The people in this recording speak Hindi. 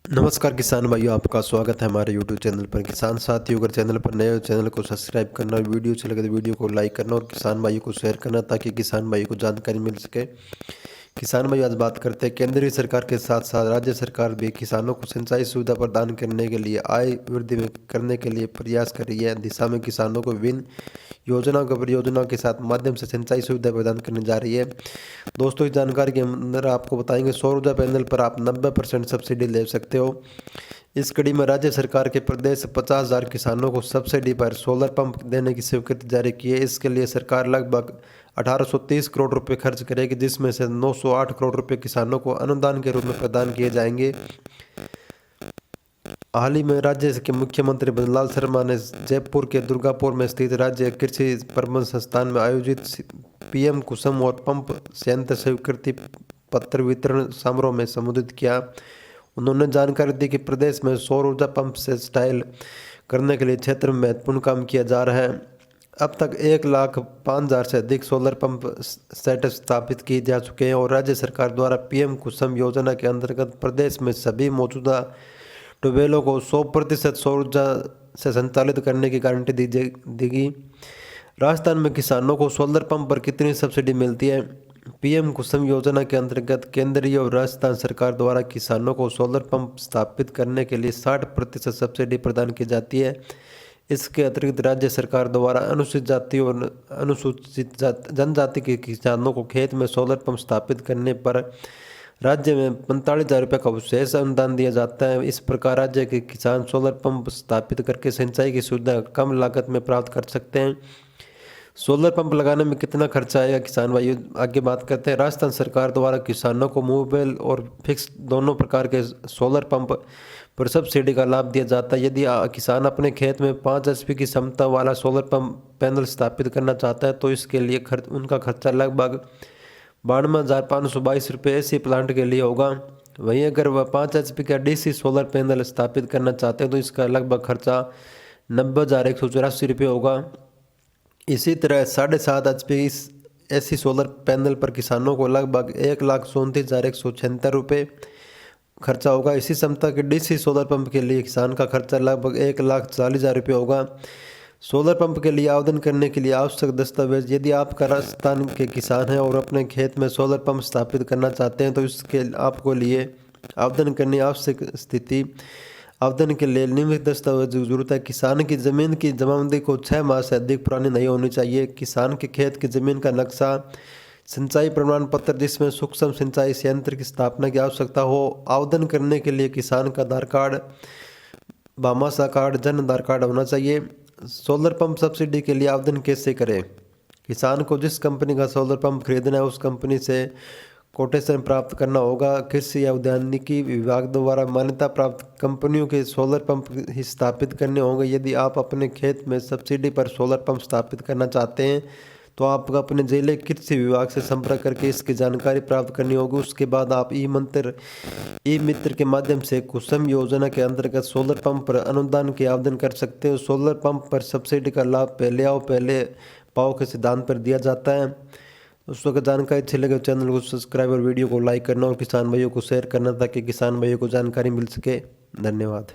नमस्कार किसान भाइयों, आपका स्वागत है हमारे यूट्यूब चैनल पर। किसान साथियों, अगर चैनल पर नए हो चैनल को सब्सक्राइब करना, वीडियो अच्छी लगे तो वीडियो को लाइक करना और किसान भाइयों को शेयर करना ताकि किसान भाइयों को जानकारी मिल सके। किसान भाई, आज बात करते हैं केंद्रीय सरकार के साथ साथ राज्य सरकार भी किसानों को सिंचाई सुविधा प्रदान करने के लिए, आय वृद्धि करने के लिए प्रयास कर रही है। दिशा में किसानों को विभिन्न योजनाओं को परियोजनाओं के साथ माध्यम से सिंचाई सुविधा प्रदान करने जा रही है। दोस्तों, इस जानकारी के अंदर आपको बताएंगे सौर ऊर्जा पैनल पर आप 90% सब्सिडी ले सकते हो। इस कड़ी में राज्य सरकार के प्रदेश 50,000 किसानों को सब्सिडी पर सोलर पंप देने की स्वीकृति जारी की है। इसके लिए सरकार लगभग 1830 करोड़ रुपए खर्च करेगी, जिसमें से 908 करोड़ रुपए किसानों को अनुदान के रूप में प्रदान किए जाएंगे। हाल ही में राज्य के मुख्यमंत्री बनवारीलाल शर्मा ने जयपुर के दुर्गापुर में स्थित राज्य कृषि प्रबंध संस्थान में आयोजित पीएम कुसुम और पंप संयंत्र स्वीकृति पत्र वितरण समारोह में संबोधित किया। उन्होंने जानकारी दी कि प्रदेश में सौर ऊर्जा पंप से इंस्टॉल करने के लिए क्षेत्र में महत्वपूर्ण काम किया जा रहा है। अब तक 1,05,000 से अधिक सोलर पंप सेट स्थापित किए जा चुके हैं और राज्य सरकार द्वारा पीएम कुसुम योजना के अंतर्गत प्रदेश में सभी मौजूदा ट्यूबवेलों को 100% सौर ऊर्जा से संचालित करने की गारंटी देगी। राजस्थान में किसानों को सोलर पंप पर कितनी सब्सिडी मिलती है? पीएम कुसुम योजना के अंतर्गत केंद्रीय और राजस्थान सरकार द्वारा किसानों को सोलर पंप स्थापित करने के लिए 60% सब्सिडी प्रदान की जाती है। इसके अतिरिक्त राज्य सरकार द्वारा अनुसूचित जाति और अनुसूचित जनजाति के किसानों को खेत में सोलर पंप स्थापित करने पर राज्य में 45,000 रुपये का विशेष अनुदान दिया जाता है। इस प्रकार राज्य के किसान सोलर पंप स्थापित करके सिंचाई की सुविधा कम लागत में प्राप्त कर सकते हैं। सोलर पंप लगाने में कितना खर्चा आएगा किसान भाइयों, आगे बात करते हैं। राजस्थान सरकार द्वारा किसानों को मूवेबल और फिक्स दोनों प्रकार के सोलर पंप पर सब्सिडी का लाभ दिया जाता है। यदि किसान अपने खेत में 5 HP की क्षमता वाला सोलर पंप पैनल स्थापित करना चाहता है तो इसके लिए उनका खर्चा लगभग 52,522 रुपये ऐसी प्लांट के लिए होगा। वहीं अगर वह 5 HP का DC सोलर पैनल स्थापित करना चाहते हैं तो इसका लगभग खर्चा 90,184 रुपये होगा। इसी तरह 7.5 HP ऐसी सोलर पैनल पर किसानों को लगभग 1,34,176 रुपये खर्चा होगा। इसी क्षमता के DC सोलर पंप के लिए किसान का खर्चा लगभग 1,40,000 रुपये होगा। सोलर पंप के लिए आवेदन करने के लिए आवश्यक दस्तावेज। यदि आप राजस्थान के किसान हैं और अपने खेत में सोलर पंप स्थापित करना चाहते हैं तो इसके आपको लिए आवेदन करनी आवश्यक स्थिति। आवेदन के लिए निम्नलिखित दस्तावेज की जरूरत है। किसान की जमीन की जमाबंदी को 6 माह से अधिक पुरानी नहीं होनी चाहिए। किसान के खेत की जमीन का नक्शा, सिंचाई प्रमाण पत्र जिसमें सूक्ष्म सिंचाई संयंत्र की स्थापना की आवश्यकता हो। आवेदन करने के लिए किसान का आधार card, Bhamashah card, Jan Aadhaar card होना चाहिए। सोलर पंप सब्सिडी के लिए आवेदन कैसे करें? किसान को जिस कंपनी का सोलर पंप खरीदना है उस कंपनी से कोटेशन प्राप्त करना होगा। कृषि या उद्यानिकी विभाग द्वारा मान्यता प्राप्त कंपनियों के सोलर पंप ही स्थापित करने होंगे। यदि आप अपने खेत में सब्सिडी पर सोलर पंप स्थापित करना चाहते हैं तो आपको अपने जिले कृषि विभाग से संपर्क करके इसकी जानकारी प्राप्त करनी होगी। उसके बाद आप ई मित्र के माध्यम से कुसुम योजना के अंतर्गत सोलर पंप पर अनुदान के आवेदन कर सकते हो। सोलर पंप पर सब्सिडी का लाभ पहले आओ पहले पाओ के सिद्धांत पर दिया जाता है। दोस्तों, अगर जानकारी अच्छी लगे तो चैनल को सब्सक्राइब और वीडियो को लाइक करना और किसान भाइयों को शेयर करना ताकि किसान भाइयों को जानकारी मिल सके। धन्यवाद।